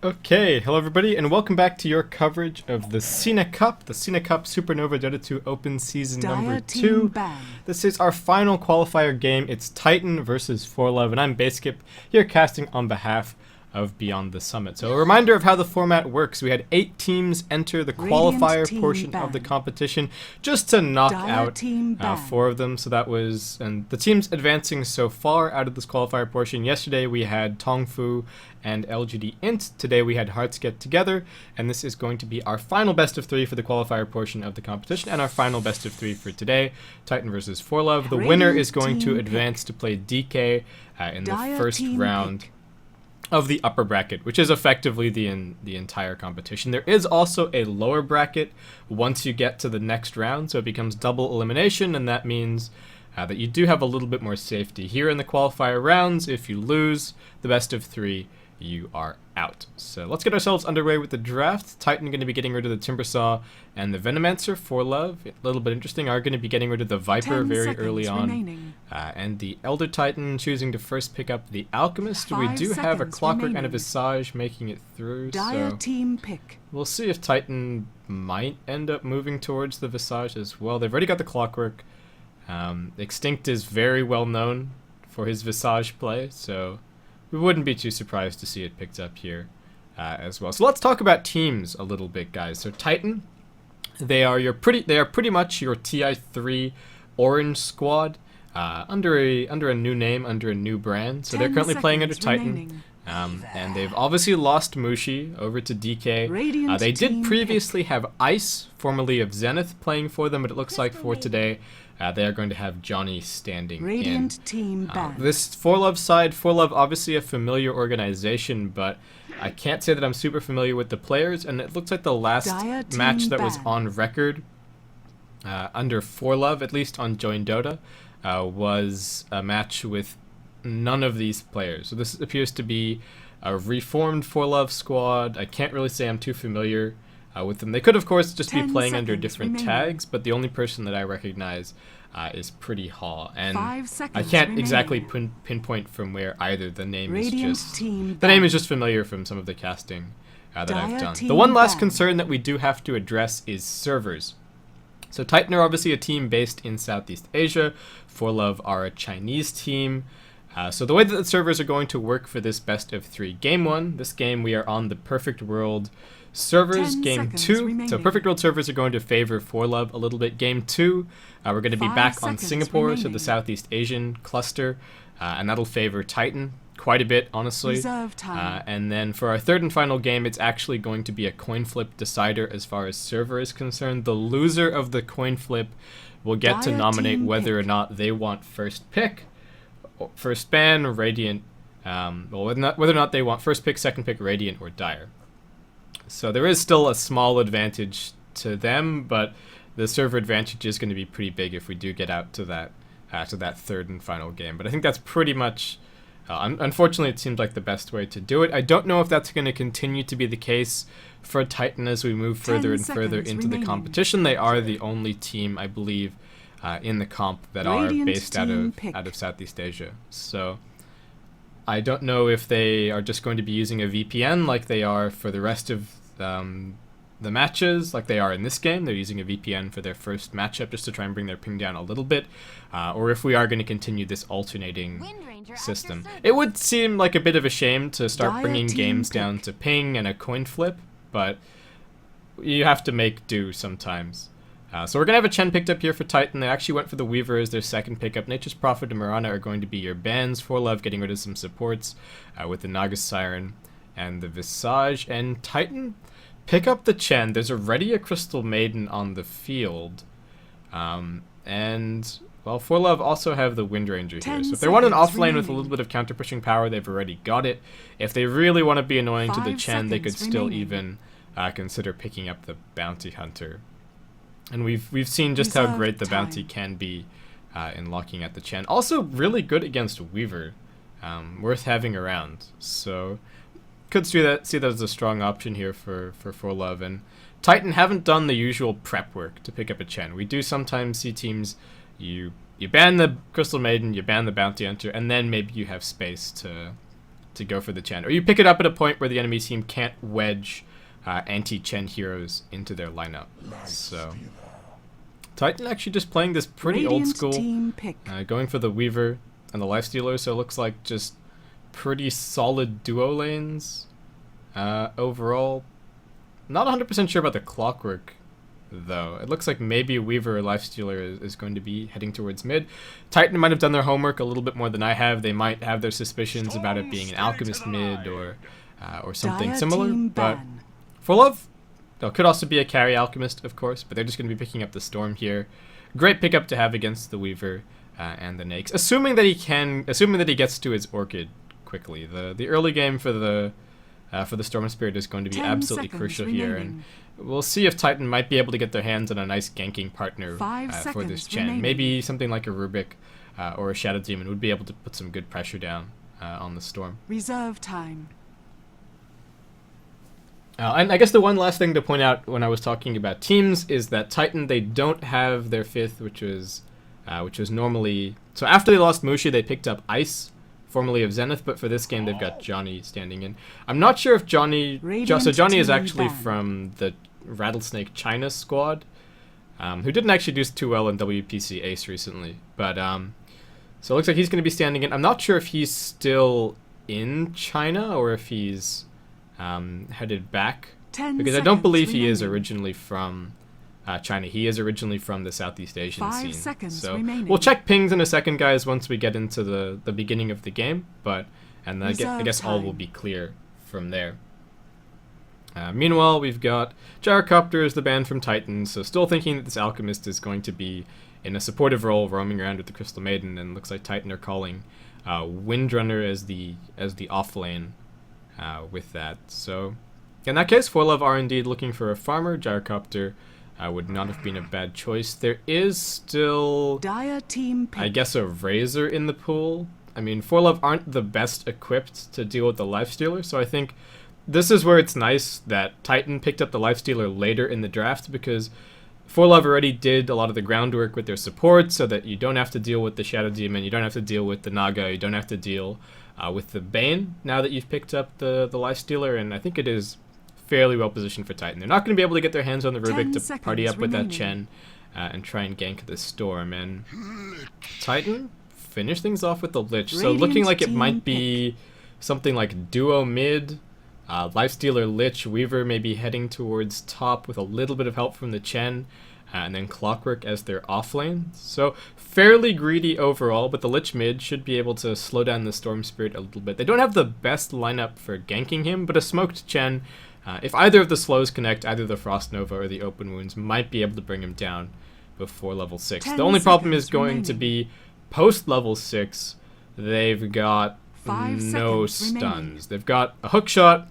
Okay, hello everybody, and welcome back to your coverage of the Sina Cup Supernova Dota 2 Open Season number 2. This is our final qualifier game. It's Titan versus ForLove, and I'm Baseskip, here casting on behalf of Beyond the Summit. So a reminder of how the format works. We had 8 teams enter the qualifier portion of the competition just to knock out 4 of them. So that was, and the teams advancing so far out of this qualifier portion. Yesterday we had Tongfu and lgd.int. Today we had Hearts Get Together, and this is going to be our final best of 3 for the qualifier portion of the competition, and our final best of 3 for today, Titan versus ForLove. The winner is going to advance to play DK in the first round of the upper bracket, which is effectively the entire competition. There is also a lower bracket once you get to the next round, so it becomes double elimination, and that means that you do have a little bit more safety. Here in the qualifier rounds, if you lose the best of 3, you are out. So let's get ourselves underway with the draft. Titan going to be getting rid of the Timbersaw and the Venomancer. ForLove, a little bit interesting, are going to be getting rid of the Viper very early on. And the Elder Titan choosing to first pick up the Alchemist. We do have a Clockwork and a Visage making it through. So we'll see if Titan might end up moving towards the Visage as well. They've already got the Clockwork. Extinct is very well known for his Visage play, so we wouldn't be too surprised to see it picked up here as well. So let's talk about teams a little bit, guys. So Titan, they are pretty much your TI3 orange squad under a new name, under a new brand. So they're currently playing under Titan. And they've obviously lost Mushi over to DK. They did previously have Ice, formerly of Zenith, playing for them, but it looks like for today they are going to have Johnny standing in. This ForLove side, ForLove obviously a familiar organization, but I can't say that I'm super familiar with the players, and it looks like the last match that was on record under ForLove, at least on Join Dota, was a match with none of these players. So this appears to be a reformed ForLove squad. I can't really say I'm too familiar with them. They could, of course, just be playing under different tags, but the only person that I recognize is Pretty Hall, and I can't exactly pinpoint from where either. The name is just familiar from some of the casting that I've done. The one last concern that we do have to address is servers. So Titan are obviously a team based in Southeast Asia. ForLove are a Chinese team. So the way that the servers are going to work for this best of 3, game 1, this game we are on the Perfect World servers. Game 2, so Perfect World servers are going to favor ForLove a little bit. Game 2, we're going to be back on Singapore, so the Southeast Asian cluster, and that'll favor Titan quite a bit, honestly. And then for our third and final game, it's actually going to be a coin flip decider as far as server is concerned. The loser of the coin flip will get to nominate whether or not they want first pick, first ban, Radiant, whether or not they want first pick, second pick, Radiant, or Dire. So there is still a small advantage to them, but the server advantage is going to be pretty big if we do get out to that third and final game. But I think that's pretty much, unfortunately, it seems like the best way to do it. I don't know if that's going to continue to be the case for Titan as we move further and further into the competition. They are the only team, I believe, in the comp that are based out of Southeast Asia. So I don't know if they are just going to be using a VPN like they are for the rest of the matches, like they are in this game. They're using a VPN for their first matchup just to try and bring their ping down a little bit, or if we are going to continue this alternating system. It would seem like a bit of a shame to start bringing games down to ping and a coin flip, but you have to make do sometimes. So we're going to have a Chen picked up here for Titan. They actually went for the Weaver as their second pickup. Nature's Prophet and Mirana are going to be your bans. ForLove getting rid of some supports with the Naga Siren and the Visage. And Titan, pick up the Chen. There's already a Crystal Maiden on the field. And, well, ForLove also have the Wind Ranger here. So if they want an offlane with a little bit of counter-pushing power, they've already got it. If they really want to be annoying to the Chen, they could still even consider picking up the Bounty Hunter. And we've seen just how great the bounty can be in locking at the Chen. Also really good against Weaver, worth having around. So could see that as a strong option here for ForLove. And Titan haven't done the usual prep work to pick up a Chen. We do sometimes see teams, you ban the Crystal Maiden, you ban the Bounty Hunter, and then maybe you have space to to go for the Chen. Or you pick it up at a point where the enemy team can't wedge anti-Chen heroes into their lineup. So Titan actually just playing this pretty old school, going for the Weaver and the Lifestealer, so it looks like just pretty solid duo lanes overall. Not 100% sure about the Clockwork, though. It looks like maybe Weaver or Lifestealer is going to be heading towards mid. Titan might have done their homework a little bit more than I have. They might have their suspicions about it being an Alchemist mid or something similar, but ForLove, could also be a carry Alchemist, of course, but they're just going to be picking up the Storm here. Great pickup to have against the Weaver and the Nakes, assuming that he gets to his Orchid quickly. The early game for the Storm Spirit is going to be absolutely crucial here, and we'll see if Titan might be able to get their hands on a nice ganking partner for this Chen. Maybe something like a Rubik or a Shadow Demon would be able to put some good pressure down on the Storm. Reserve time. And I guess the one last thing to point out when I was talking about teams is that Titan, they don't have their fifth, which was normally... So after they lost Mushi, they picked up Ice, formerly of Zenith, but for this game they've got Johnny standing in. I'm not sure if Johnny... So Johnny is actually from the Rattlesnake China squad, who didn't actually do too well in WPC Ace recently. But so it looks like he's going to be standing in. I'm not sure if he's still in China or if he's headed back, because I don't believe he is originally from China. He is originally from the Southeast Asian scene. So we'll check pings in a second, guys, once we get into the beginning of the game. And I guess all will be clear from there. Meanwhile, we've got Gyrocopter as the ban from Titan, so still thinking that this Alchemist is going to be in a supportive role, roaming around with the Crystal Maiden, and looks like Titan are calling Windrunner as the off lane with that. So in that case, ForLove are indeed looking for a farmer. Gyrocopter would not have been a bad choice. There is still, I guess, a Razor in the pool. I mean, ForLove aren't the best equipped to deal with the Lifestealer, so I think this is where it's nice that Titan picked up the Lifestealer later in the draft, because ForLove already did a lot of the groundwork with their support, so that you don't have to deal with the Shadow Demon, you don't have to deal with the Naga, you don't have to deal with the Bane now that you've picked up the Lifestealer, and I think it is fairly well positioned for Titan. They're not going to be able to get their hands on the Rubik to party up with that Chen and try and gank the Storm, and Titan finish things off with the Lich. So looking like it might be something like duo mid, Lifestealer, Lich, Weaver maybe heading towards top with a little bit of help from the Chen, and then Clockwork as their off lane. So fairly greedy overall, but the Lich mid should be able to slow down the Storm Spirit a little bit. They don't have the best lineup for ganking him, but a smoked Chen, if either of the slows connect, either the Frost Nova or the Open Wounds, might be able to bring him down before level 6. The only problem is going to be post level 6, they've got no stuns. They've got a hook shot,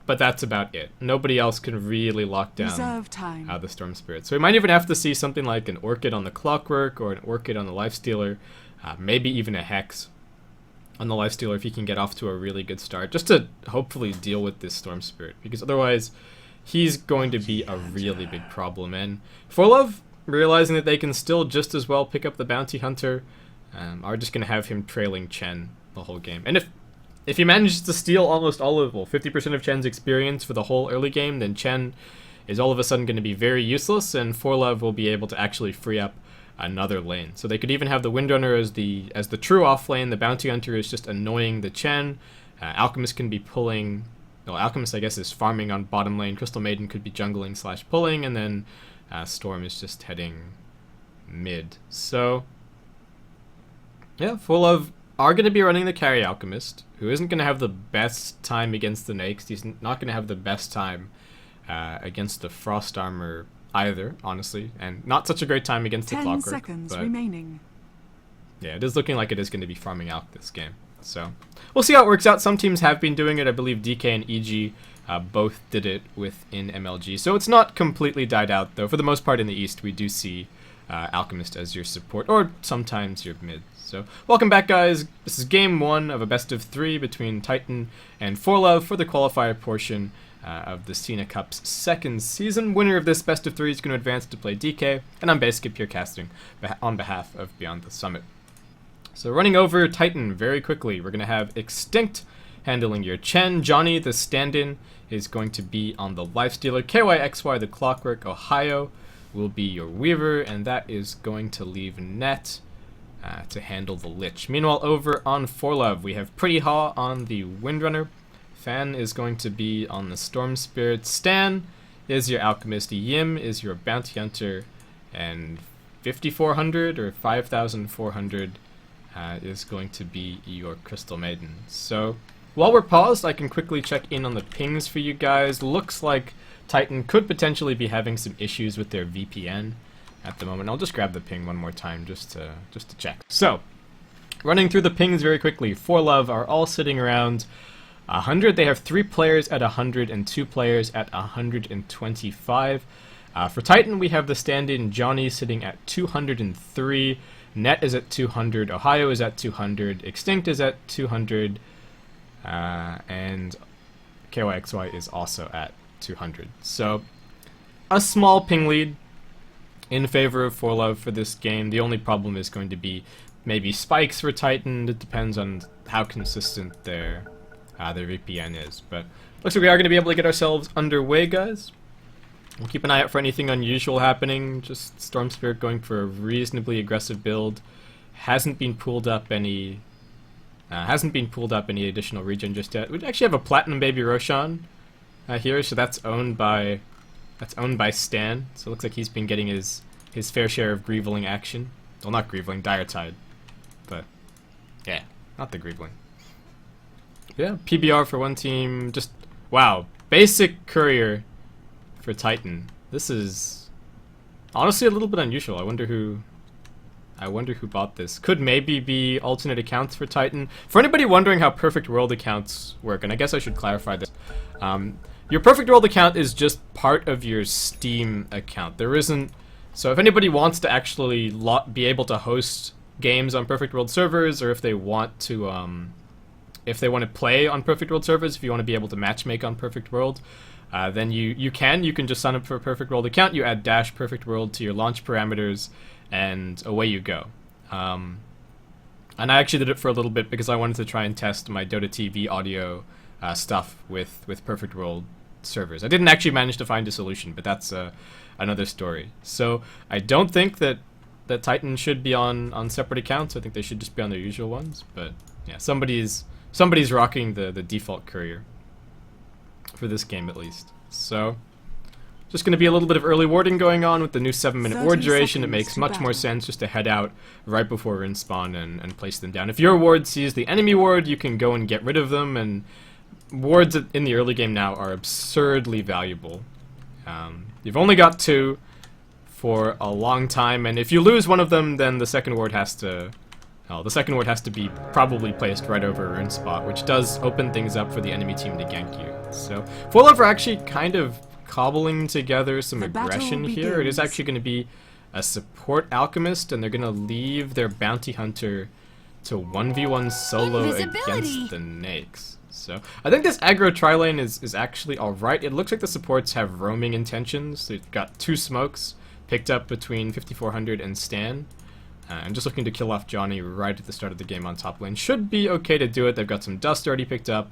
but that's about it. Nobody else can really lock down the Storm Spirit. So we might even have to see something like an Orchid on the Clockwork or an Orchid on the Lifestealer, maybe even a Hex on the Lifestealer if he can get off to a really good start, just to hopefully deal with this Storm Spirit, because otherwise he's going to be a really big problem. And ForLove, realizing that they can still just as well pick up the Bounty Hunter, are just going to have him trailing Chen the whole game. And if he manages to steal almost all of, 50% of Chen's experience for the whole early game, then Chen is all of a sudden going to be very useless, and ForLove will be able to actually free up another lane. So they could even have the Windrunner as the true off lane. The Bounty Hunter is just annoying the Chen. Alchemist can be pulling... Well, Alchemist, I guess, is farming on bottom lane. Crystal Maiden could be jungling / pulling, and then Storm is just heading mid. So yeah, ForLove are going to be running the carry Alchemist, who isn't going to have the best time against the Nakes. He's not going to have the best time against the Frost Armor either, honestly, and not such a great time against the Clockwork. 10 seconds remaining. Yeah, it is looking like it is going to be farming out this game. So we'll see how it works out. Some teams have been doing it. I believe DK and EG both did it within MLG. So it's not completely died out, though. For the most part in the East, we do see Alchemist as your support, or sometimes your mid. So welcome back, guys. This is game 1 of a best of 3 between Titan and ForLove for the qualifier portion of the Sina Cup's 2nd season. Winner of this best of 3 is going to advance to play DK, and I'm basically pure casting on behalf of Beyond the Summit. So running over Titan very quickly, we're going to have Extinct handling your Chen. Johnny, the stand-in, is going to be on the Lifestealer. ky.xy, the Clockwork. Ohio will be your Weaver, and that is going to leave Net to handle the Lich. Meanwhile, over on ForLove, we have Pretty Haw on the Windrunner. Fan is going to be on the Storm Spirit. Stan is your Alchemist. Yim is your Bounty Hunter. And 5,400 or 5,400 is going to be your Crystal Maiden. So, while we're paused, I can quickly check in on the pings for you guys. Looks like Titan could potentially be having some issues with their VPN at the moment. I'll just grab the ping one more time just to check. So, running through the pings very quickly. ForLove are all sitting around 100. They have 3 players at 100 and 2 players at 125. For Titan, we have the stand-in Johnny sitting at 203. Net is at 200. Ohio is at 200. Extinct is at 200. And ky.xy is also at 200. So, a small ping lead in favor of ForLove for this game. The only problem is going to be maybe spikes for Titan. It depends on how consistent their VPN is. But looks like we are going to be able to get ourselves underway, guys. We'll keep an eye out for anything unusual happening. Just Storm Spirit going for a reasonably aggressive build. Hasn't been pulled up any additional regen just yet. We actually have a Platinum Baby Roshan here, so that's owned by Stan. So it looks like he's been getting his fair share of Grieveling action. Well, not Grieveling, Dire Tide. But yeah, not the Grieveling. Yeah, PBR for one team. Just wow, basic courier for Titan. This is honestly a little bit unusual. I wonder who bought this. Could maybe be alternate accounts for Titan. For anybody wondering how Perfect World accounts work, and I guess I should clarify this. Your Perfect World account is just part of your Steam account. There isn't. So if anybody wants to actually be able to host games on Perfect World servers, or if they want to play on Perfect World servers, if you want to be able to matchmake on Perfect World, then you can just sign up for a Perfect World account. You add -Perfect World to your launch parameters, and away you go. And I actually did it for a little bit because I wanted to try and test my Dota TV audio stuff with Perfect World servers. I didn't actually manage to find a solution, but that's another story. So I don't think that Titan should be on separate accounts. I think they should just be on their usual ones. But yeah, somebody's rocking the default courier for this game at least. So just going to be a little bit of early warding going on with the new 7-minute ward duration. It makes much more sense just to head out right before we're in spawn and place them down. If your ward sees the enemy ward, you can go and get rid of them, and wards in the early game now are absurdly valuable. You've only got 2 for a long time, and if you lose one of them, then the second ward has to be probably placed right over a rune spot, which does open things up for the enemy team to gank you. So ForLove are actually kind of cobbling together some aggression here. It is actually going to be a support alchemist, and they're going to leave their bounty hunter to 1v1 solo against the Nakes. So I think this aggro tri-lane is actually alright. It looks like the supports have roaming intentions. They've got 2 smokes picked up between 5,400 and Stan. I'm just looking to kill off Johnny right at the start of the game on top lane. Should be okay to do it. They've got some dust already picked up.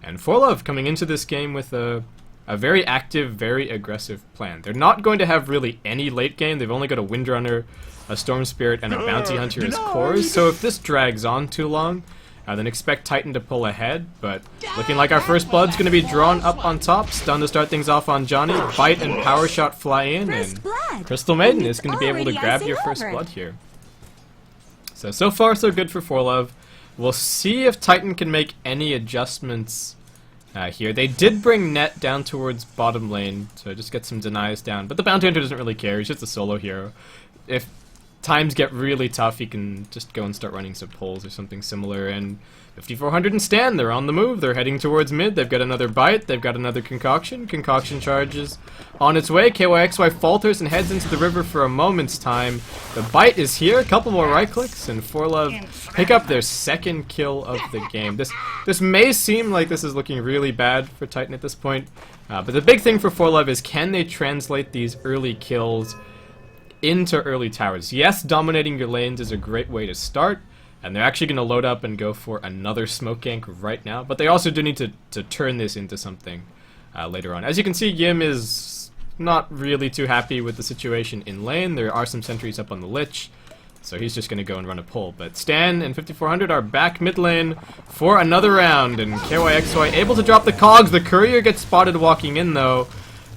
And ForLove coming into this game with a very active, very aggressive plan. They're not going to have really any late game. They've only got a Windrunner, a Storm Spirit, and a Bounty Hunter as cores. So if this drags on too long, then expect Titan to pull ahead. But looking like our first blood's going to be drawn up on top. Stun to start things off on Johnny. Bite and Power Shot fly in. And Crystal Maiden is going to be able to grab your first blood here. So far so good for ForLove. We'll see if Titan can make any adjustments here. They did bring Net down towards bottom lane to just get some denies down, but the Bounty Hunter doesn't really care. He's just a solo hero. If times get really tough, he can just go and start running some pulls or something similar. And 5,400 and Stan, they're on the move. They're heading towards mid. They've got another bite. They've got another concoction. Concoction charges on its way. ky.xy falters and heads into the river for a moment's time. The bite is here. A couple more right clicks, and ForLove pick up their second kill of the game. This may seem like this is looking really bad for Titan at this point, but the big thing for ForLove is, can they translate these early kills into early towers? Yes, dominating your lanes is a great way to start, And they're actually going to load up and go for another smoke gank right now. But they also do need to turn this into something later on. As you can see, Yim is not really too happy with the situation in lane. There are some sentries up on the Lich, so he's just going to go and run a pull. But Stan and 5400 are back mid lane for another round, and ky.xy able to drop the cogs. The courier gets spotted walking in, though.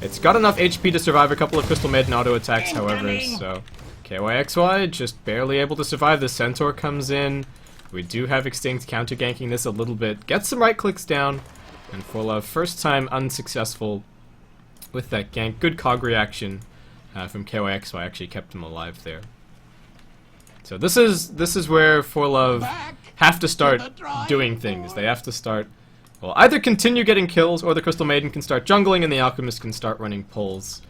It's got enough HP to survive a couple of Crystal Maiden auto attacks, however, so ky.xy just barely able to survive. The Centaur comes in. We do have Extinct counter ganking this a little bit. Gets some right clicks down, and ForLove first time unsuccessful with that gank. Good cog reaction from ky.xy, actually kept him alive there. So this is where ForLove have to start doing things. They have to start, well, either continue getting kills, or the Crystal Maiden can start jungling and the Alchemist can start running pulls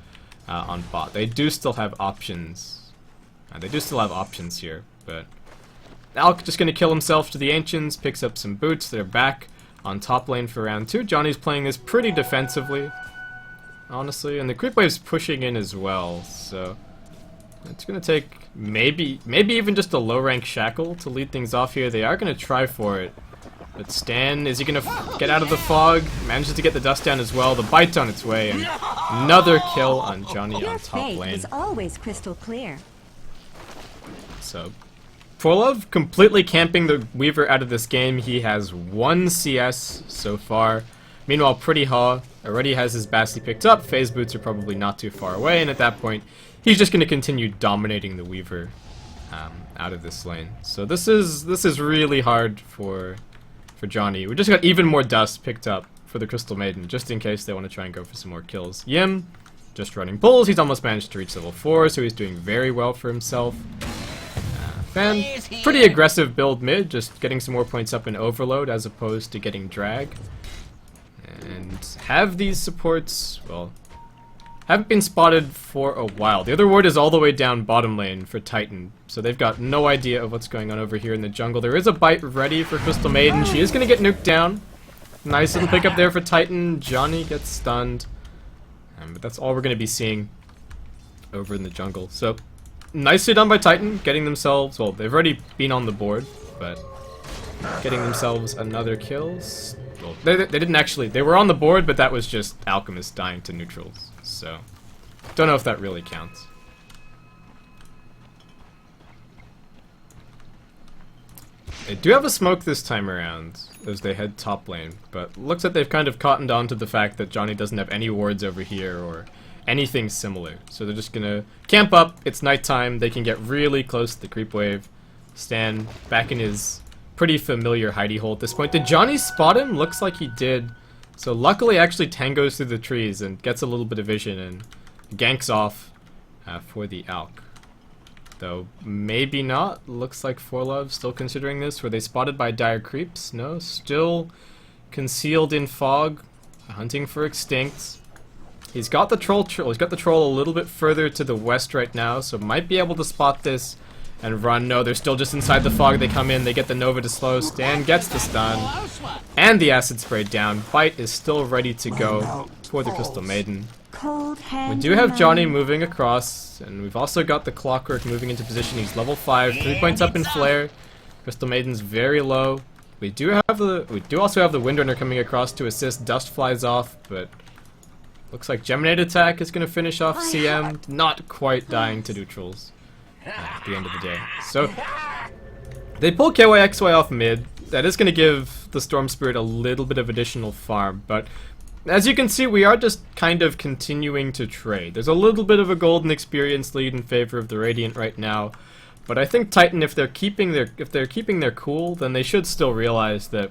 on bot. They do still have options. They do still have options here, but Alk just gonna kill himself to the Ancients, picks up some boots. They're back on top lane for round 2. Johnny's playing this pretty defensively, honestly, and the creep wave's pushing in as well, so it's gonna take maybe even just a low rank shackle to lead things off here. They are gonna try for it, but Stan, is he gonna get out of the fog? Manages to get the dust down as well. The bite's on its way, and another kill on Johnny on top lane. Is always crystal clear. So ForLove completely camping the Weaver out of this game. He has 1 CS so far. Meanwhile, Pretty Haw already has his Basti picked up. Phase boots are probably not too far away, and at that point, he's just going to continue dominating the Weaver out of this lane. So this is really hard for Johnny. We just got even more dust picked up for the Crystal Maiden, just in case they want to try and go for some more kills. Yim, just running pulls. He's almost managed to reach level 4, so he's doing very well for himself. Fan, pretty aggressive build mid, just getting some more points up in Overload as opposed to getting drag. And have these supports, well, haven't been spotted for a while. The other ward is all the way down bottom lane for Titan, so they've got no idea of what's going on over here in the jungle. There is a bite ready for Crystal Maiden. She is going to get nuked down. Nice little pickup there for Titan. Johnny gets stunned. But that's all we're going to be seeing over in the jungle. So nicely done by Titan, getting themselves, well, they've already been on the board, but getting themselves another kill. Well, they didn't actually, they were on the board, but that was just Alchemist dying to neutrals, so don't know if that really counts. They do have a smoke this time around as they head top lane, but looks like they've kind of cottoned on to the fact that Johnny doesn't have any wards over here or anything similar. So they're just gonna camp up. It's nighttime. They can get really close to the creep wave. Stan back in his pretty familiar hidey hole at this point. Did Johnny spot him? Looks like he did. So luckily actually tangos through the trees and gets a little bit of vision and ganks off for the Alk. Though maybe not. Looks like ForLove still considering this. Were they spotted by dire creeps? No. Still concealed in fog, hunting for Extinct. He's got the troll. He's got the troll a little bit further to the west right now, so might be able to spot this and run. No, they're still just inside the fog. They come in. They get the Nova to slow. Stan gets the stun and the acid spray down. Bite is still ready to go for the Crystal Maiden. We do have Johnny moving across, and we've also got the Clockwork moving into position. He's level 5, 3 points up in flare. Crystal Maiden's very low. We do also have the Windrunner coming across to assist. Dust flies off, but looks like Geminate Attack is going to finish off CM, not quite dying to neutrals at the end of the day. So they pull ky.xy off mid. That is going to give the Storm Spirit a little bit of additional farm, but as you can see, we are just kind of continuing to trade. There's a little bit of a golden experience lead in favor of the Radiant right now, but I think Titan, if they're keeping their cool, then they should still realize that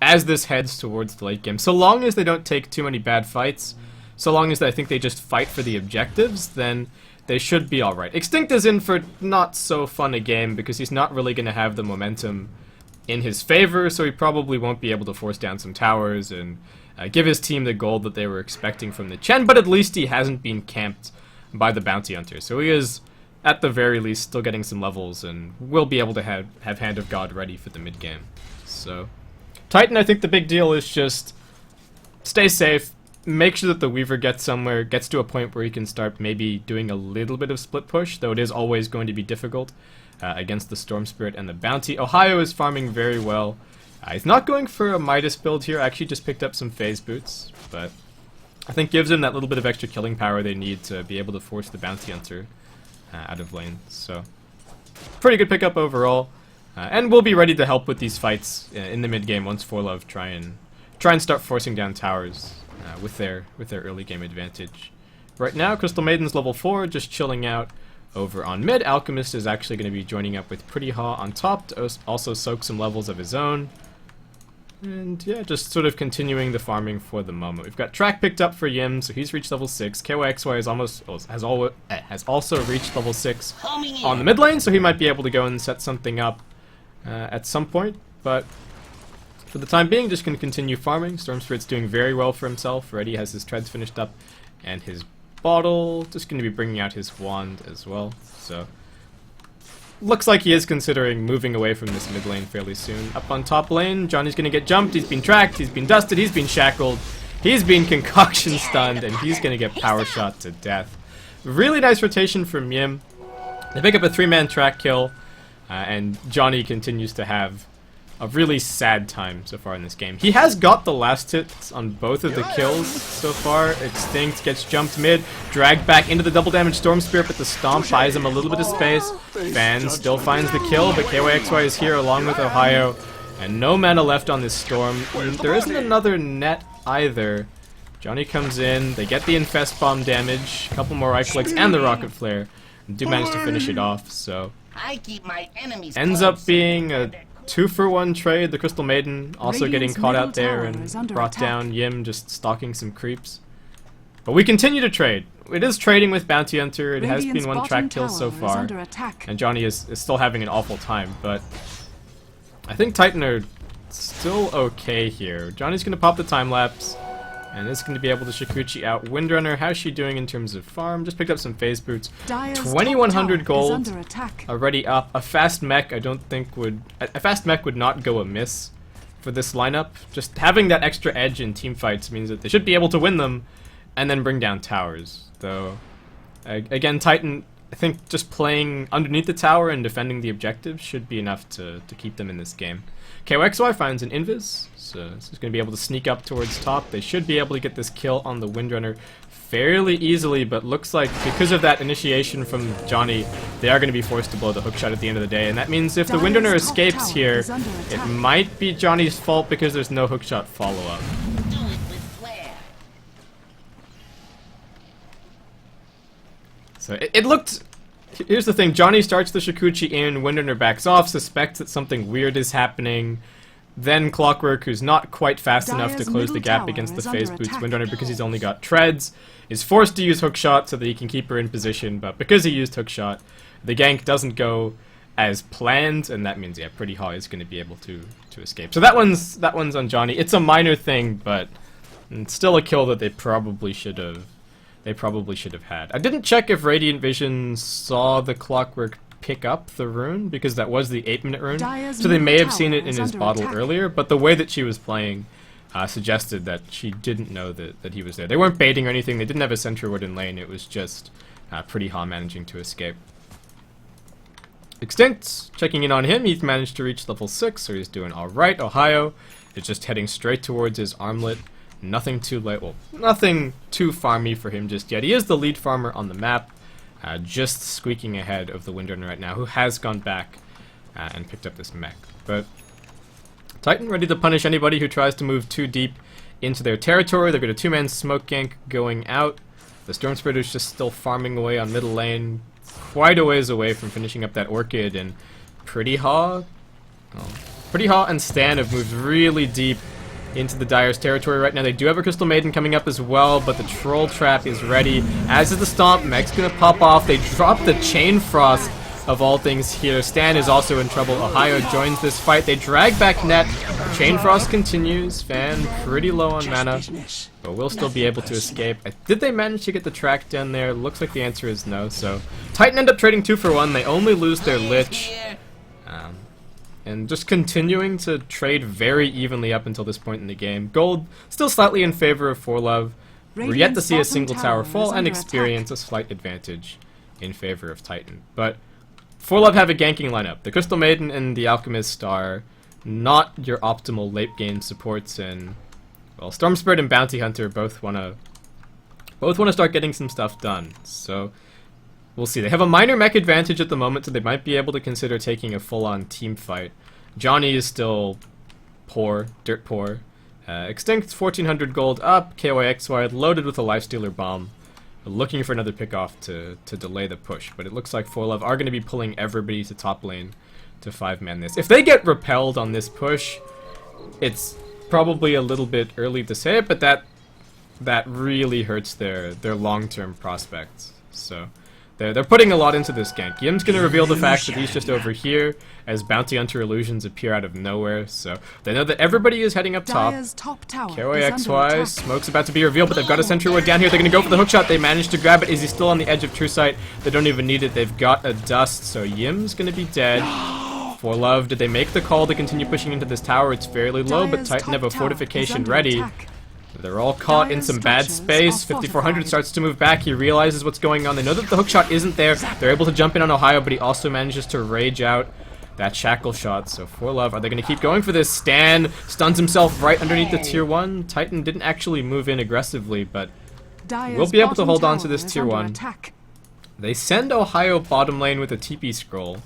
as this heads towards the late game, so long as they don't take too many bad fights, so long as I think they just fight for the objectives, then they should be alright. Extinct is in for not so fun a game because he's not really going to have the momentum in his favor, so he probably won't be able to force down some towers and give his team the gold that they were expecting from the Chen, but at least he hasn't been camped by the Bounty Hunter, so he is, at the very least, still getting some levels and will be able to have Hand of God ready for the mid game. So Titan, I think the big deal is just stay safe, make sure that the Weaver gets somewhere, gets to a point where he can start maybe doing a little bit of split push, though it is always going to be difficult. against the Storm Spirit and the Bounty. Ohio is farming very well. He's not going for a Midas build here. I actually just picked up some Phase Boots, but I think gives him that little bit of extra killing power they need to be able to force the Bounty Hunter out of lane. So, pretty good pickup overall. And we'll be ready to help with these fights in the mid game once ForLove try and start forcing down towers with their early game advantage. Right now, Crystal Maiden's level 4, just chilling out over on mid. Alchemist is actually going to be joining up with Pretty Haw on top to also soak some levels of his own. And yeah, just sort of continuing the farming for the moment. We've got Track picked up for Yim, so he's reached level 6. ky.xy has also reached level 6 on the mid lane, so he might be able to go and set something up at some point. But for the time being, just going to continue farming. Storm Spirit's doing very well for himself. Already has his treads finished up and his bottle. Just going to be bringing out his wand as well. So looks like he is considering moving away from this mid lane fairly soon. Up on top lane, Johnny's gonna get jumped, he's been tracked, he's been dusted, he's been shackled, he's been concoction stunned, and he's gonna get power shot to death. Really nice rotation from Yim. They pick up a 3-man track kill, and Johnny continues to have a really sad time so far in this game. He has got the last hits on both of the kills so far. Extinct gets jumped mid, dragged back into the double damage Storm Spirit, but the Stomp buys him a little bit of space. Fan still finds the kill, but ky.xy is here along with Ohio, and no mana left on this Storm. And there isn't another net either. Johnny comes in, they get the Infest Bomb damage, a couple more right clicks, and the Rocket Flare. And do manage to finish it off, so ends up being a 2-for-1 trade. The Crystal Maiden also getting caught out there and brought down. Yim just stalking some creeps. But we continue to trade. It is trading with Bounty Hunter. It has been one track kill so far. And Johnny is still having an awful time. But I think Titan are still okay here. Johnny's going to pop the time lapse. And is going to be able to Shikuchi out. Windrunner, how's she doing in terms of farm? Just picked up some Phase Boots. 2100 gold already up. A fast mech I don't think would... A fast mech would not go amiss for this lineup. Just having that extra edge in team fights means that they should be able to win them and then bring down towers. Though, again, Titan, I think just playing underneath the tower and defending the objectives should be enough to keep them in this game. ky.xy finds an invis, so this is going to be able to sneak up towards top. They should be able to get this kill on the Windrunner fairly easily, but looks like because of that initiation from Johnny, they are going to be forced to blow the hookshot at the end of the day. And that means if the Windrunner escapes here, it might be Johnny's fault because there's no hookshot follow-up. So it looked... Here's the thing, Johnny starts the Shikuchi in, Windrunner backs off, suspects that something weird is happening. Then Clockwork, who's not quite fast enough to close the gap against the Phase Boots Windrunner because he's only got treads, is forced to use Hookshot so that he can keep her in position, but because he used Hookshot, the gank doesn't go as planned, and that means, yeah, Pretty Haw is going to be able to escape. So that one's on Johnny. It's a minor thing, but it's still a kill that they probably should have had. I didn't check if Radiant Vision saw the Clockwork pick up the rune, because that was the 8-minute rune, so they may have seen it in his bottle earlier, but the way that she was playing suggested that she didn't know that he was there. They weren't baiting or anything, they didn't have a sentry ward in lane, it was just Pretty Haw managing to escape. Extinct, checking in on him, he's managed to reach level 6, so he's doing alright. Ohio is just heading straight towards his armlet. Nothing too late, well, nothing too farmy for him just yet. He is the lead farmer on the map, just squeaking ahead of the Windrunner right now, who has gone back and picked up this mech. But Titan ready to punish anybody who tries to move too deep into their territory. They've got a 2-man smoke gank going out. The Storm Spirit is just still farming away on middle lane, quite a ways away from finishing up that Orchid, and Pretty Haw and Stan have moved really deep into the Dire's territory right now. They do have a Crystal Maiden coming up as well, but the Troll Trap is ready, as is the Stomp. Meg's gonna pop off. They drop the Chain Frost of all things here. Stan is also in trouble. Ohio joins this fight. They drag back net. Chain Frost continues. Fan pretty low on mana, but will still be able to escape. Did they manage to get the track down there? Looks like the answer is no, so Titan end up trading 2 for 1. They only lose their Lich. And just continuing to trade very evenly up until this point in the game. Gold still slightly in favor of ForLove. We're yet to see a single tower fall and experience a slight advantage in favor of Titan. But ForLove have a ganking lineup. The Crystal Maiden and the Alchemist are not your optimal late game supports, and well, Storm Spirit and Bounty Hunter both wanna start getting some stuff done. So we'll see. They have a minor mech advantage at the moment, so they might be able to consider taking a full-on team fight. Johnny is still poor, dirt poor. Extinct 1400 gold up, ky.xy loaded with a Lifestealer bomb. Looking for another pickoff to delay the push, but it looks like ForLove are going to be pulling everybody to top lane to 5-man this. If they get repelled on this push, it's probably a little bit early to say it, but that really hurts their long-term prospects. So they're putting a lot into this gank. Yim's going to reveal the fact that he's just over here as Bounty Hunter illusions appear out of nowhere. So they know that everybody is heading up top. ky.xy, smoke's about to be revealed, but they've got a sentry ward down here. They're going to go for the hookshot. They managed to grab it. Is he still on the edge of true sight? They don't even need it. They've got a dust, so Yim's going to be dead. ForLove, did they make the call to continue pushing into this tower? It's fairly low, but Titan have a fortification ready. They're all caught in some bad space. 5400 starts to move back. He realizes what's going on. They know that the hookshot isn't there. They're able to jump in on Ohio, but he also manages to rage out that shackle shot. So ForLove, are they going to keep going for this? Stan stuns himself right underneath the tier 1. Titan didn't actually move in aggressively, but we'll be able to hold on to this tier 1. They send Ohio bottom lane with a TP scroll.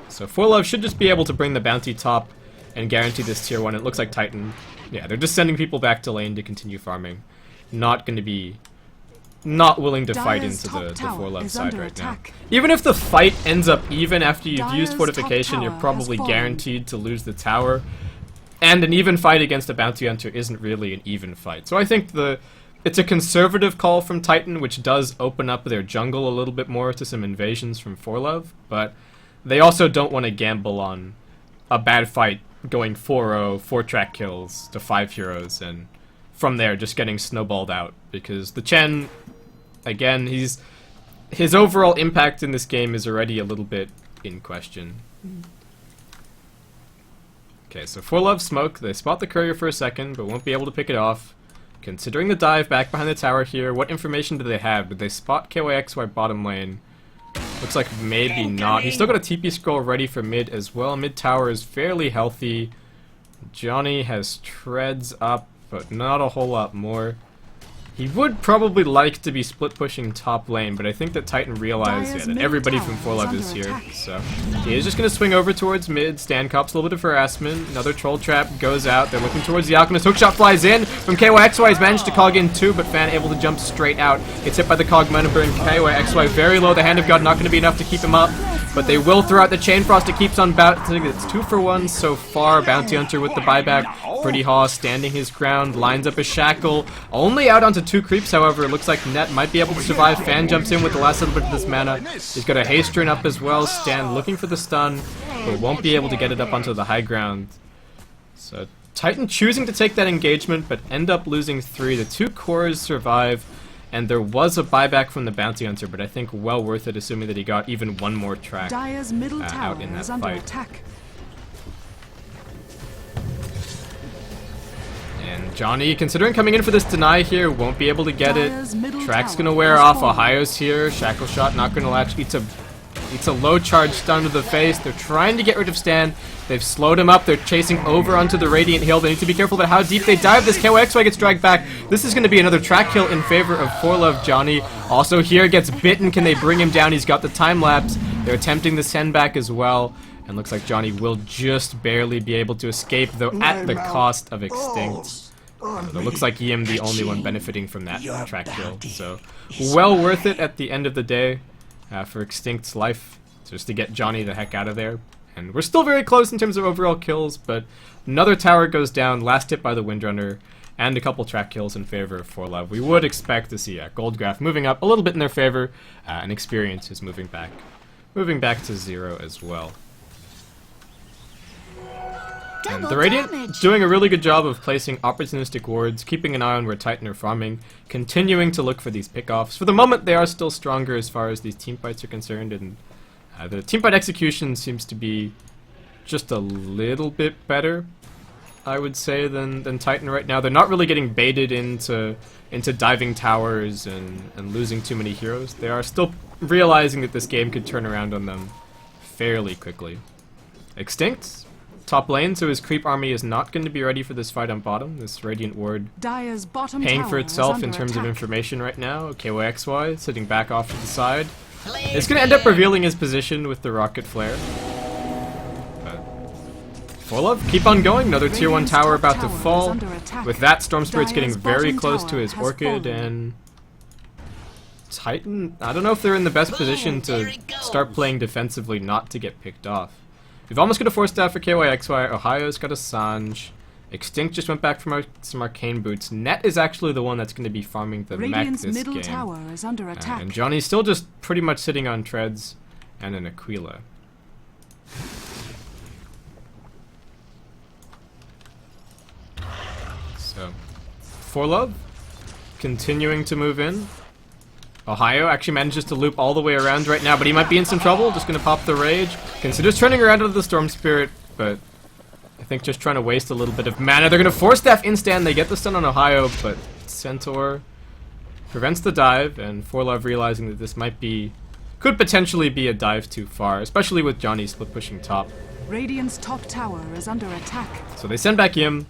So ForLove should just be able to bring the bounty top and guarantee this tier 1. It looks like Titan, yeah, they're just sending people back to lane to continue farming. Not willing to fight into the ForLove side right now. Even if the fight ends up even after you've used fortification, you're probably guaranteed to lose the tower. And an even fight against a bounty hunter isn't really an even fight. So I think it's a conservative call from Titan, which does open up their jungle a little bit more to some invasions from ForLove, but they also don't want to gamble on a bad fight going 4-0, 4-track kills to 5 heroes, and from there just getting snowballed out, because the Chen, again, his overall impact in this game is already a little bit in question. Okay, so ForLove smoke. They spot the courier for a second, but won't be able to pick it off. Considering the dive back behind the tower here, what information do they have? Did they spot ky.xy bottom lane? Looks like maybe not. He's still got a TP scroll ready for mid as well. Mid tower is fairly healthy. Johnny has treads up, but not a whole lot more. He would probably like to be split pushing top lane, but I think that Titan realized that everybody from ForLove is here. So he is just going to swing over towards mid. Stan cops a little bit of harassment. Another troll trap goes out. They're looking towards the Alchemist. Hookshot flies in from ky.xy. He's managed to cog in 2, but Fan able to jump straight out. Gets hit by the cog Menabur, and ky.xy very low. The Hand of God not going to be enough to keep him up, but they will throw out the Chain Frost. It keeps on bouncing. It's 2 for 1 so far. Bounty Hunter with the buyback. Pretty Haw standing his ground, lines up a shackle. Only out onto 2 creeps, however. It looks like Net might be able to survive. Fan jumps in with the last little bit of this mana. He's got a haste turn up as well. Stan looking for the stun, but won't be able to get it up onto the high ground. So Titan choosing to take that engagement, but end up losing 3. The 2 cores survive, and there was a buyback from the Bounty Hunter, but I think well worth it, assuming that he got even one more track out in that fight. And Johnny, considering coming in for this deny here, won't be able to get it. Track's gonna wear off. Ohio's here. Shackle shot not gonna latch. Eats a low charge stun to the face. They're trying to get rid of Stan. They've slowed him up. They're chasing over onto the Radiant Hill. They need to be careful about how deep they dive. This ky.xy gets dragged back. This is going to be another track kill in favor of ForLove. Johnny also here gets bitten. Can they bring him down? He's got the time lapse. They're attempting the send back as well. And looks like Johnny will just barely be able to escape, though at the cost of Extinct. It looks like Yim the only one benefiting from that track kill. So well worth it at the end of the day for Extinct's life, just to get Johnny the heck out of there. And we're still very close in terms of overall kills, but another tower goes down, last hit by the Windrunner, and a couple track kills in favor of ForLove. We would expect to see Gold Graph moving up a little bit in their favor, and Experience is moving back to 0 as well. And the Radiant doing a really good job of placing opportunistic wards, keeping an eye on where Titan are farming, continuing to look for these pickoffs. For the moment, they are still stronger as far as these team fights are concerned, and the team fight execution seems to be just a little bit better, I would say, than Titan right now. They're not really getting baited into diving towers and losing too many heroes. They are still realizing that this game could turn around on them fairly quickly. Extinct, top lane, so his creep army is not going to be ready for this fight on bottom. This Radiant Ward Dire's bottom paying tower for itself is in under terms of attack. information right now. ky.xy sitting back off to the side. It's going to end up revealing his position with the rocket flare. ForLove, keep on going. Another tier 1 tower about to fall. With that, Storm Spirit's getting very close to his Orchid, and Titan, I don't know if they're in the best position to start playing defensively not to get picked off. We've almost got a Force Staff for ky.xy. Ohio's got a Sange. Extinct just went back from some Arcane Boots. Net is actually the one that's going to be farming the mech this middle game. Tower is under attack. And Johnny's still just pretty much sitting on treads and an Aquila. So, ForLove continuing to move in. Ohio actually manages to loop all the way around right now, but he might be in some trouble. Just gonna pop the Rage. Considers turning around into the Storm Spirit, but I think just trying to waste a little bit of mana. They're gonna Force Staff instant. They get the stun on Ohio, but Centaur prevents the dive, and ForLove realizing that this could potentially be a dive too far, especially with Johnny split pushing top. Radiant's top tower is under attack. So they send back Yim.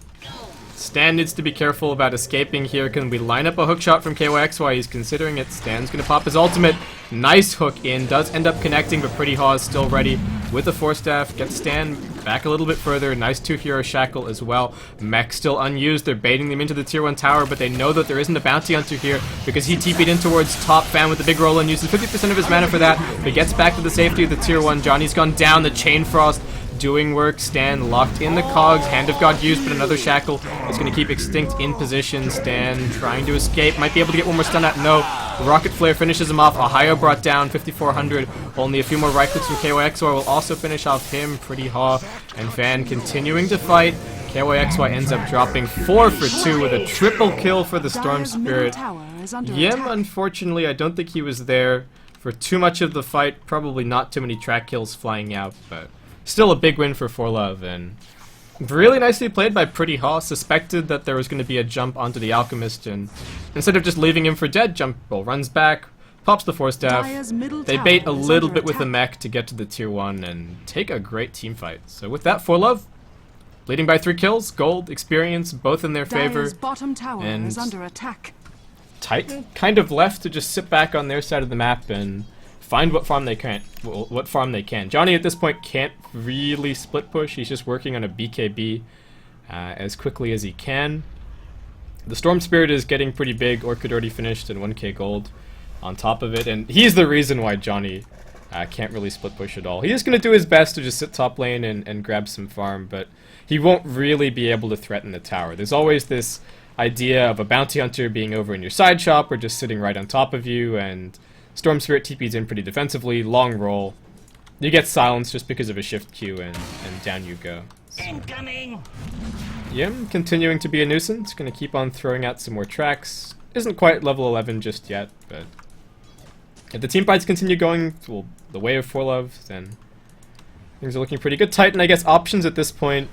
Stan needs to be careful about escaping here. Can we line up a hook shot from ky.xy? He's considering it. Stan's gonna pop his ultimate. Nice hook in. Does end up connecting, but Pretty Haw is still ready with the Force Staff. Gets Stan back a little bit further. Nice 2-hero shackle as well. Mech still unused. They're baiting them into the tier 1 tower, but they know that there isn't a bounty hunter here because he TP'd in towards top fan with the big roll and uses 50% of his mana for that, but gets back to the safety of the tier 1. Johnny's gone down. The Chain Frost doing work. Stan locked in the cogs. Hand of God used, but another shackle is going to keep Extinct in position. Stan trying to escape. Might be able to get one more stun out. No. Rocket Flare finishes him off. Ohio brought down 5,400. Only a few more right clicks from ky.xy will also finish off him. Pretty Haw and Fan continuing to fight. ky.xy ends up dropping 4 for 2 with a triple kill for the Storm Spirit. Yim, unfortunately, I don't think he was there for too much of the fight. Probably not too many track kills flying out, but still a big win for ForLove, and really nicely played by Pretty Haw. Suspected that there was going to be a jump onto the Alchemist, and instead of just leaving him for dead, runs back, pops the Force Staff. They bait a little bit with the mech to get to the tier 1 and take a great team fight. So with that, ForLove leading by 3 kills, gold, experience, both in their favor. Bottom tower and is under attack. Titan kind of left to just sit back on their side of the map and find what farm they can. Johnny at this point can't really split push. He's just working on a BKB as quickly as he can. The Storm Spirit is getting pretty big. Orchid already finished and 1k gold on top of it, and he's the reason why Johnny can't really split push at all. He's just going to do his best to just sit top lane and grab some farm, but he won't really be able to threaten the tower. There's always this idea of a bounty hunter being over in your side shop or just sitting right on top of you, and Storm Spirit TP's in pretty defensively, long roll. You get silenced just because of a shift Q, and down you go. Incoming! Yim continuing to be a nuisance, gonna keep on throwing out some more tracks. Isn't quite level 11 just yet, but if the team fights continue going the way of ForLove, then things are looking pretty good. Titan, I guess, options at this point.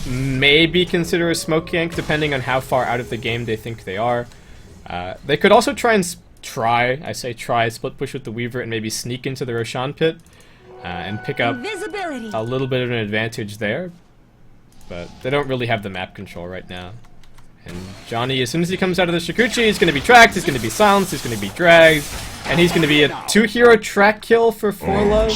Maybe consider a smoke gank, depending on how far out of the game they think they are. They could also try, split push with the Weaver and maybe sneak into the Roshan pit and pick up a little bit of an advantage there. But they don't really have the map control right now. And Johnny, as soon as he comes out of the Shikuchi, he's going to be tracked, he's going to be silenced, he's going to be dragged, and he's going to be a 2-hero track kill for ForLove.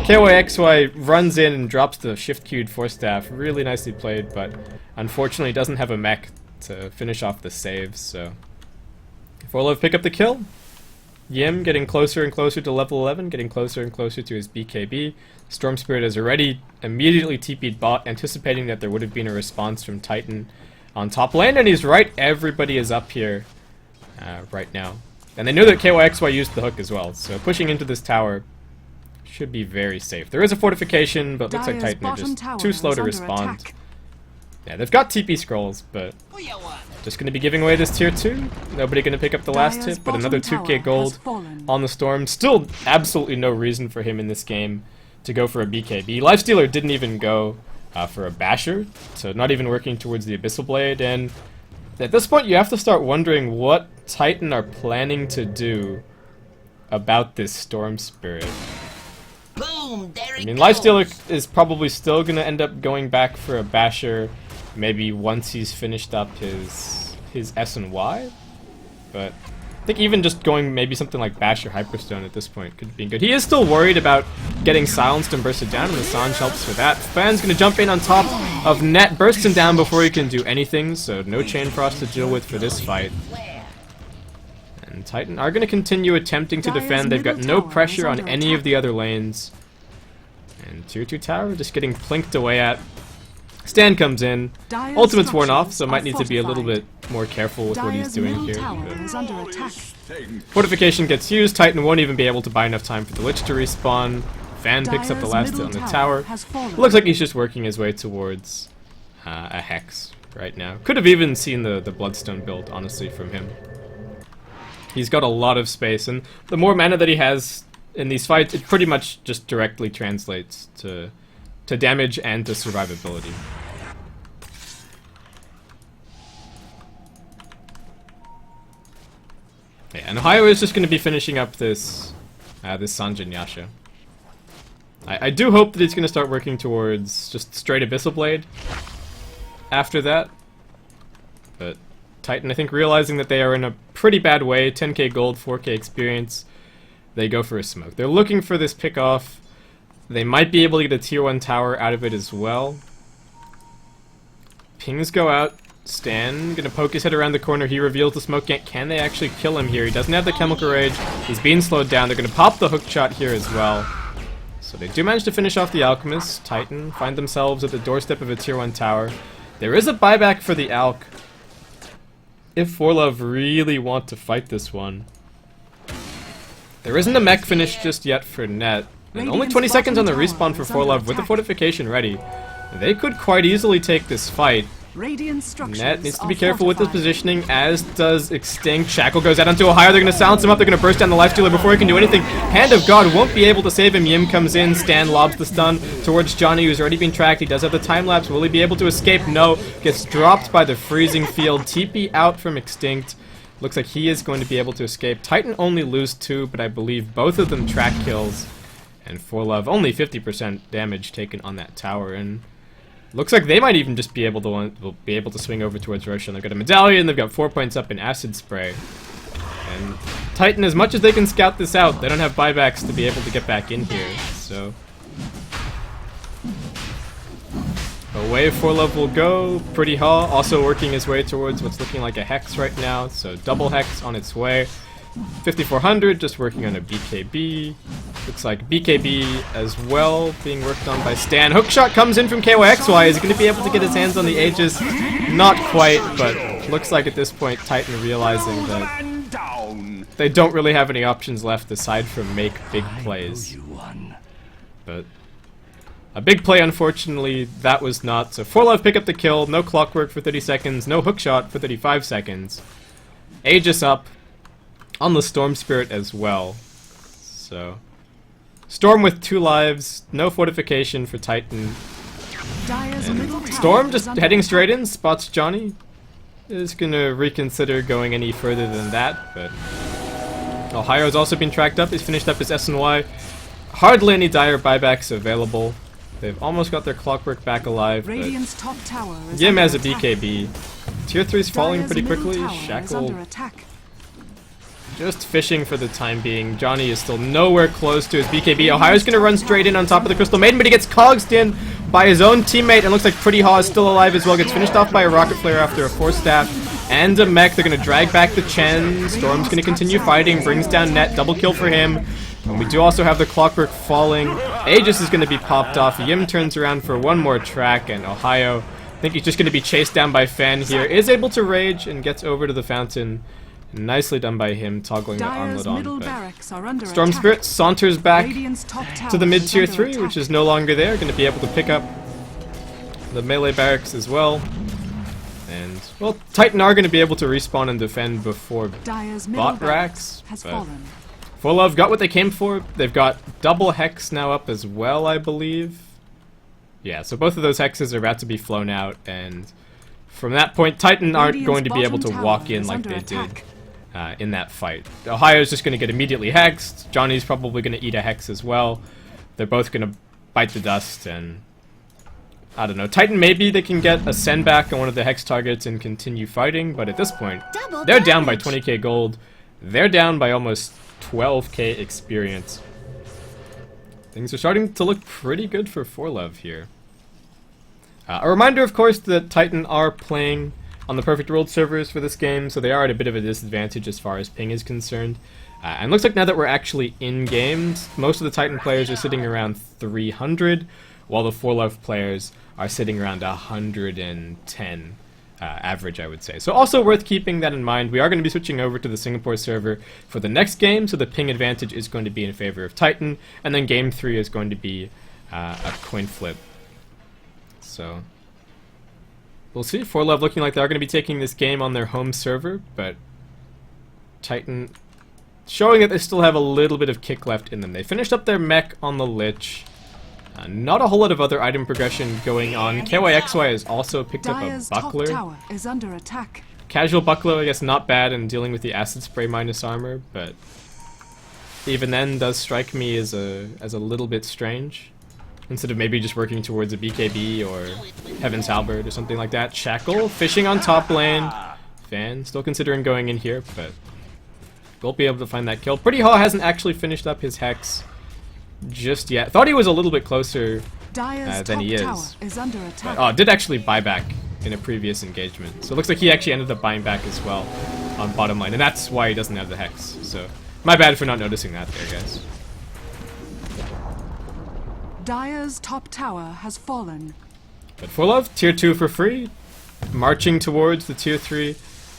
ky.xy runs in and drops the shift queued Force Staff. Really nicely played, but unfortunately doesn't have a mech to finish off the saves, so ForLove pick up the kill. Yim getting closer and closer to level 11, getting closer and closer to his BKB. Storm Spirit has already immediately TP'd bot, anticipating that there would have been a response from Titan on top lane, and he's right. Everybody is up here right now. And they know that ky.xy used the hook as well, so pushing into this tower should be very safe. There is a fortification, but looks like Titan are just too slow to respond. Attack. Yeah, they've got TP scrolls, but just going to be giving away this tier 2. Nobody going to pick up the last hit, but another 2k gold on the Storm. Still absolutely no reason for him in this game to go for a BKB. Lifestealer didn't even go for a Basher, so not even working towards the Abyssal Blade, and at this point you have to start wondering what Titan are planning to do about this Storm Spirit. Boom! I mean, Lifestealer is probably still going to end up going back for a Basher, maybe once he's finished up his S and Y. But I think even just going maybe something like Basher Hyperstone at this point could be good. He is still worried about getting silenced and bursted down, and the Sanj helps for that. Fan's going to jump in on top of Net, bursts him down before he can do anything, so no Chain Frost to deal with for this fight. And Titan are going to continue attempting to defend. They've got no pressure on any of the other lanes. And tier 2 tower just getting plinked away at. Stan comes in. Ultimate's worn off, so might need to be a little bit more careful with what he's doing here. Fortification gets used. Titan won't even be able to buy enough time for the Lich to respawn. Fan picks up the last hit on the tower. Looks like he's just working his way towards a Hex right now. Could have even seen the Bloodstone build, honestly, from him. He's got a lot of space, and the more mana that he has in these fights, it pretty much just directly translates to damage and to survivability. Yeah, and Ohio is just going to be finishing up this Sanjin Yasha. I do hope that he's going to start working towards just straight Abyssal Blade after that. But Titan, I think, realizing that they are in a pretty bad way, 10k gold, 4k experience, they go for a smoke. They're looking for this pick off. They might be able to get a tier 1 tower out of it as well. Pings go out. Stan gonna poke his head around the corner. He reveals the smoke gank. Can they actually kill him here? He doesn't have the Chemical Rage. He's being slowed down. They're gonna pop the hook shot here as well. So they do manage to finish off the Alchemist. Titan find themselves at the doorstep of a tier 1 tower. There is a buyback for the Alch if ForLove really want to fight this one. There isn't a mech finish just yet for Net. And only 20 seconds on the respawn for ForLove with the fortification ready. They could quite easily take this fight. Net needs to be careful with his positioning, as does Extinct. Shackle goes out onto Ohio. They're going to silence him up. They're going to burst down the Lifestealer before he can do anything. Hand of God won't be able to save him. Yim comes in. Stan lobs the stun towards Johnny, who's already been tracked. He does have the time lapse. Will he be able to escape? No. Gets dropped by the freezing field. TP out from Extinct. Looks like he is going to be able to escape. Titan only lose 2, but I believe both of them track kills. And ForLove only 50% damage taken on that tower, and looks like they might even just be able to swing over towards Roshan. They've got a medallion, they've got 4 points up in acid spray. And Titan, as much as they can scout this out, they don't have buybacks to be able to get back in here. So away ForLove will go. Pretty Haw also working his way towards what's looking like a Hex right now. So double Hex on its way. 5400 just working on a BKB. Looks like BKB as well being worked on by Stan. Hookshot comes in from ky.xy. Is he going to be able to get his hands on the Aegis? Not quite, but looks like at this point Titan realizing that they don't really have any options left aside from make big plays. But a big play, unfortunately, that was not. So ForLove pick up the kill. No clockwork for 30 seconds. No hookshot for 35 seconds. Aegis up on the Storm Spirit as well. So Storm with 2 lives, no fortification for Titan. And Storm just heading straight in, spots Johnny. Is gonna reconsider going any further than that, but Ohio's also been tracked up. He's finished up his S and Y. Hardly any dire buybacks available. They've almost got their clockwork back alive, but Yim has a BKB. Tier 3's falling pretty quickly. Shackle just fishing for the time being. Johnny is still nowhere close to his BKB. Ohio's going to run straight in on top of the Crystal Maiden, but he gets cogsed in by his own teammate, and looks like Pretty Haw is still alive as well. Gets finished off by a Rocket Flare after a Force Staff and a mech. They're going to drag back the Chen. Storm's going to continue fighting, brings down Net. Double kill for him. And we do also have the Clockwork falling. Aegis is going to be popped off. Yim turns around for one more track, and Ohio, I think he's just going to be chased down by Fan here, is able to rage and gets over to the fountain. Nicely done by him, toggling the armlet on. Storm Spirit saunters back to the mid tier 3, which is no longer there. Going to be able to pick up the melee barracks as well. And, well, Titan are going to be able to respawn and defend before bot racks. But ForLove got what they came for. They've got double Hex now up as well, I believe. Yeah, so both of those Hexes are about to be flown out, and from that point, Titan aren't going to be able to walk in like they did in that fight. Ohio's just going to get immediately hexed. Johnny's probably going to eat a hex as well. they're both going to bite the dust, and I don't know. Titan, maybe they can get a send back on one of the Hex targets and continue fighting, but at this point, they're down by 20k gold. They're down by almost 12k experience. Things are starting to look pretty good for ForLove here. A reminder, of course, that Titan are playing on the Perfect World servers for this game, so they are at a bit of a disadvantage as far as ping is concerned. And looks like now that we're actually in games, most of the Titan players are sitting around 300, while the ForLove players are sitting around 110 average, I would say. So also worth keeping that in mind. We are going to be switching over to the Singapore server for the next game, so the ping advantage is going to be in favor of Titan, and then game 3 is going to be a coin flip. So we'll see. ForLove looking like they're going to be taking this game on their home server, but Titan showing that they still have a little bit of kick left in them. They finished up their mech on the Lich. Not a whole lot of other item progression going on. ky.xy has also picked up a buckler. Top tower is under attack. Casual buckler, I guess, not bad in dealing with the acid spray minus armor, but even then does strike me as a little bit strange. Instead of maybe just working towards a BKB or Heaven's Halberd or something like that. Shackle, fishing on top lane. Fan, still considering going in here, but won't be able to find that kill. Pretty Haw hasn't actually finished up his Hex just yet. Thought he was a little bit closer than he is. But, did actually buy back in a previous engagement. So it looks like he actually ended up buying back as well on bottom lane, and that's why he doesn't have the Hex. So my bad for not noticing that there, guys. Dire's top tower has fallen. But ForLove, tier 2 for free, marching towards the tier 3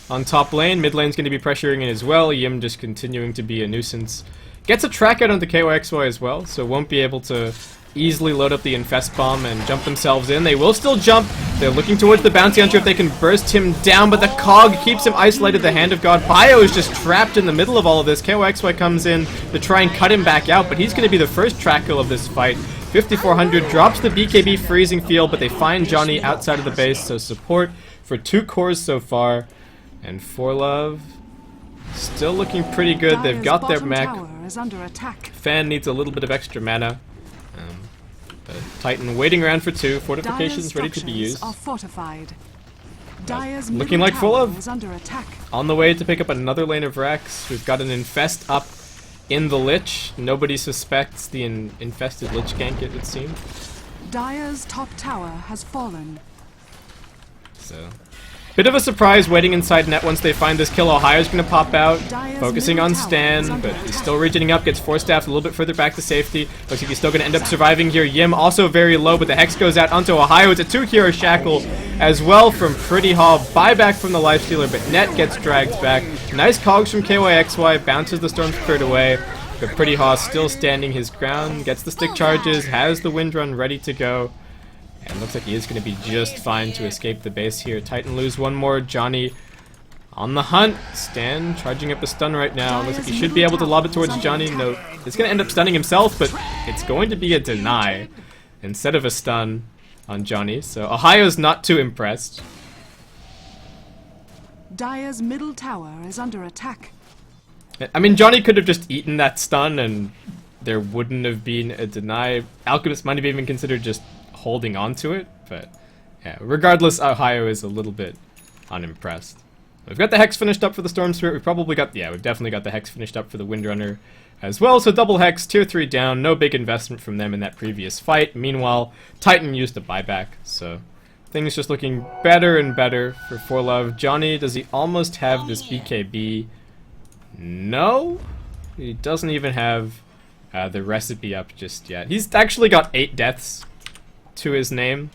on top lane. Mid lane's going to be pressuring in as well. Yim just continuing to be a nuisance. Gets a track out onto ky.xy as well, so won't be able to easily load up the Infest Bomb and jump themselves in. They will still jump. They're looking towards the Bounty Hunter if they can burst him down, but the Cog keeps him isolated. The Hand of God. Bio is just trapped in the middle of all of this. ky.xy comes in to try and cut him back out, but he's going to be the first track kill of this fight. 5400 drops the BKB freezing field, but they find Johnny outside of the base, so support for 2 cores so far. And ForLove still looking pretty good. They've got their mech. Fan needs a little bit of extra mana. But Titan waiting around for 2. Fortifications ready to be used. Looking like ForLove on the way to pick up another lane of Rex. We've got an Infest up in the Lich. Nobody suspects the infested Lich gank, it would seem. Dire's top tower has fallen. So, bit of a surprise waiting inside net once they find this kill. Ohio's going to pop out, focusing on Stan, but he's still regening up, gets force staffed a little bit further back to safety. Looks like he's still going to end up surviving here. Yim also very low, but the Hex goes out onto Ohio. It's a 2-hero shackle as well from Pretty Haw. Buyback from the Lifestealer, but net gets dragged back. Nice cogs from ky.xy, bounces the Storm Spirit away, but Pretty Haw still standing his ground, gets the stick charges, has the Wind Run ready to go. And looks like he is going to be just fine to escape the base here. Titan lose one more. Johnny on the hunt. Stan charging up a stun right now. Looks like he should be able to lob it towards Johnny. No, it's going to end up stunning himself, but it's going to be a deny instead of a stun on Johnny. So Ohio's not too impressed. Dire's middle tower is under attack. I mean, Johnny could have just eaten that stun and there wouldn't have been a deny. Alchemist might have even considered just holding on to it, but yeah, regardless, Ohio is a little bit unimpressed. We've got the Hex finished up for the Storm Spirit. We've definitely got the Hex finished up for the Windrunner as well. So double Hex, tier 3 down, no big investment from them in that previous fight. Meanwhile, Titan used a buyback, so things just looking better and better for ForLove. Johnny, does he almost have this BKB? No, he doesn't even have the recipe up just yet. He's actually got 8 deaths to his name,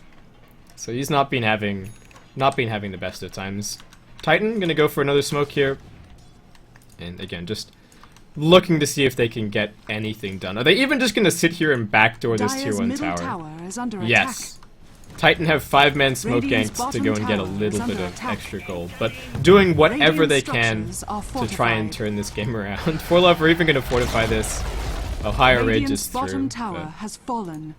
so he's not been having the best of times. Titan gonna go for another smoke here, and again just looking to see if they can get anything done. Are they even just gonna sit here and backdoor this tier 1 tower? Yes. Titan have 5-man smoke ganks to go and get a little bit of extra gold, but doing whatever they can to try and turn this game around. ForLove are even gonna fortify this. Ohio rages through. Bottom tower has fallen.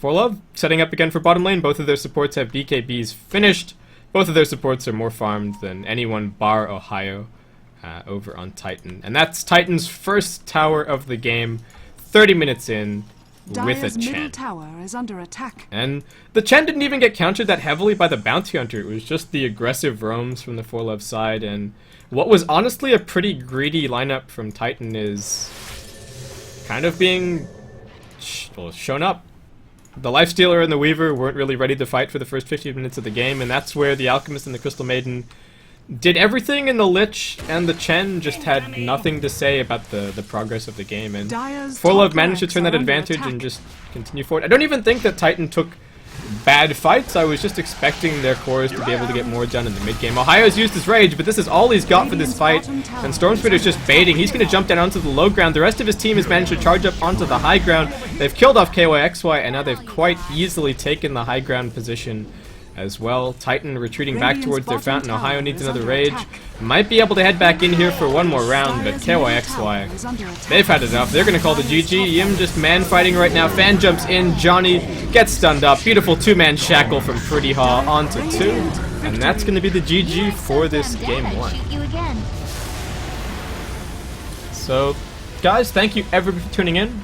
ForLove setting up again for bottom lane. Both of their supports have BKBs finished. Both of their supports are more farmed than anyone bar Ohio over on Titan. And that's Titan's first tower of the game. 30 minutes in. with a Dire's middle Chen. tower is under attack. And the Chen didn't even get countered that heavily by the Bounty Hunter. It was just the aggressive roams from the ForLove side, and what was honestly a pretty greedy lineup from Titan is kind of being shown up. The Lifestealer and the Weaver weren't really ready to fight for the first 15 minutes of the game, and that's where the Alchemist and the Crystal Maiden did everything, and the Lich and the Chen just had nothing to say about the progress of the game. And ForLove managed to turn that advantage and just continue forward. I don't even think that Titan took bad fights. I was just expecting their cores to be able to get more done in the mid game. Ohio's used his rage, but this is all he's got for this fight, and Stormspitter's just baiting. He's going to jump down onto the low ground. The rest of his team has managed to charge up onto the high ground. They've killed off ky.xy, and now they've quite easily taken the high ground position as well. Titan retreating back towards their fountain. Ohio needs another rage. Might be able to head back in here for one more round, but ky.xy, they've had enough. They're going to call the GG. Yim just man fighting right now. Fan jumps in. Johnny gets stunned up. Beautiful two-man shackle from Pretty Haw onto 2. And that's going to be the GG for this game 1. So, guys, thank you everybody for tuning in.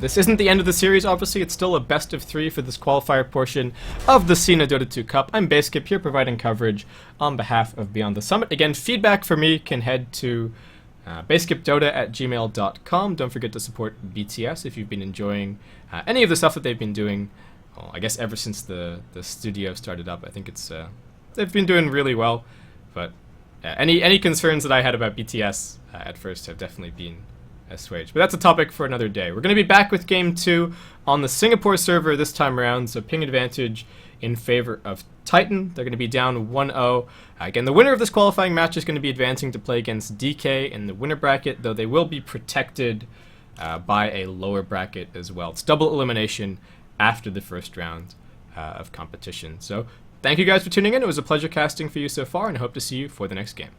This isn't the end of the series, obviously. It's still a best of 3 for this qualifier portion of the Sina Dota 2 Cup. I'm Baseskip here providing coverage on behalf of Beyond the Summit. Again, feedback for me can head to baseskipdota@gmail.com. Don't forget to support BTS if you've been enjoying any of the stuff that they've been doing, well, I guess ever since the studio started up. I think it's they've been doing really well, but any concerns that I had about BTS at first have definitely been assuaged. But that's a topic for another day. We're going to be back with Game 2 on the Singapore server this time around, so ping advantage in favor of Titan. They're going to be down 1-0. Again, the winner of this qualifying match is going to be advancing to play against DK in the winner bracket, though they will be protected by a lower bracket as well. It's double elimination after the first round of competition. So thank you guys for tuning in. It was a pleasure casting for you so far, and I hope to see you for the next game.